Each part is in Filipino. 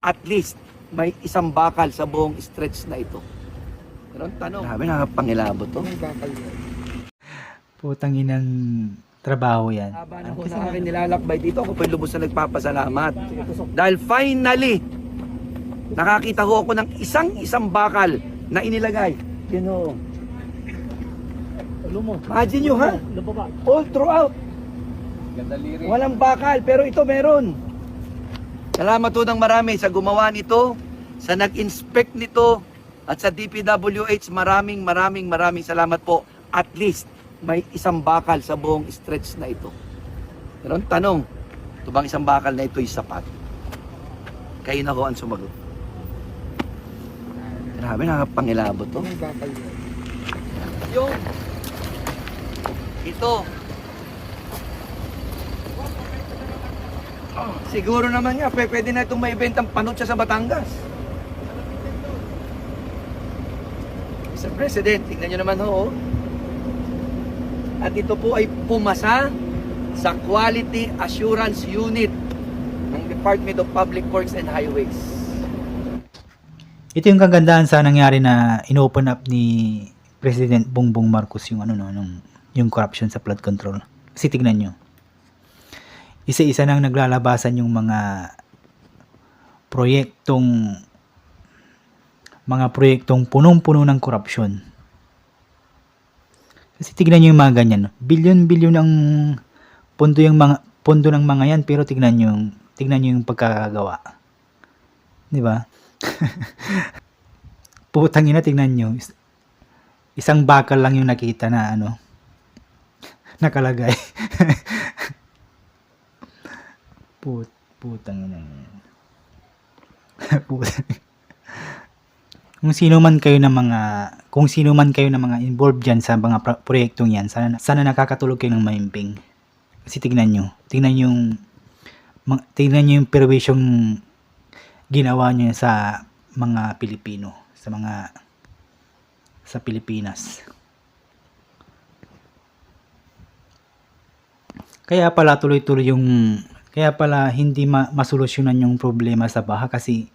at least may isang bakal sa buong stretch na ito. Pero ang tanong, grabe, nakapangilabot to. May bakal yan. Putang inang trabaho yan. Haba na ko sa akin nilalakbay dito, ako po'y lubos na nagpapasalamat. Dahil finally, nakakita ho ako ng isang bakal na inilagay. Yun ho. Imagine nyo ha, all throughout. Walang bakal, pero ito meron. Salamat ho ng marami sa gumawa nito, sa nag-inspect nito, at sa DPWH, maraming salamat po. At least, may isang bakal sa buong stretch na ito. Pero ang tanong, ito bang isang bakal na ito'y sapat? Kayo na ho ang sumagot. Grabe, nakapangilabot to. May bakal yan. Yung ito. Siguro naman nga, pwede na itong maibentang panutsa sa Batangas. Mr. President, tingnan nyo naman ho. At ito po ay pumasa sa Quality Assurance Unit ng Department of Public Works and Highways. Ito yung kagandahan sa nangyari na inopen up ni President Bongbong Marcos yung yung corruption sa flood control. Kasi tignan nyo. Isa-isa nang naglalabasan yung mga proyektong punong-puno ng corruption. Kasi tignan nyo yung mga ganyan. Bilyon-bilyon ang pondo ng mga yan, pero tignan nyo yung pagkakagawa. Di ba? Putang ina, tignan nyo. Isang bakal lang yung nakita na nakalagay. Putang ina. Kung sino man kayo ng mga involved diyan sa mga proyektong yan, sana nakakatulog kayo ng maimping. Kasi tignan nyo yung perwisyong ginawa nyo sa mga Pilipino, sa Pilipinas. Kaya pala hindi masolusyonan yung problema sa baha kasi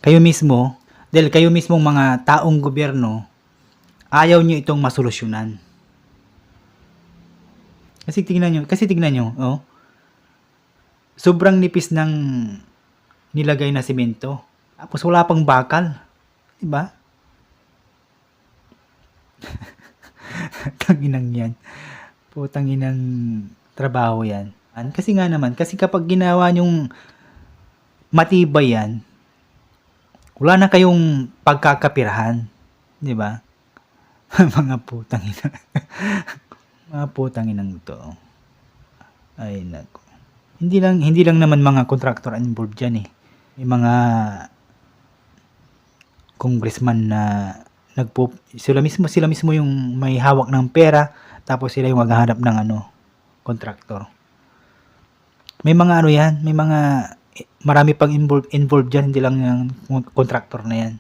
kayo mismo mga taong gobyerno, ayaw nyo itong masolusyonan. Kasi tignan nyo, sobrang nipis ng nilagay na simento. Tapos wala pang bakal. Diba? Tanginang yan. Putang inang trabaho yan. Kasi kapag ginawa nyong matibay yan, wala na kayong pagkakapirahan. Di ba? Mga putang ina. Mga putang inang ito. Ay, nako. Hindi lang naman mga contractor involved dyan eh. May mga congressman na sila mismo yung may hawak ng pera, tapos sila yung maghahanap ng contractor. May mga yan, marami pang involved dyan, hindi lang yung contractor na yan.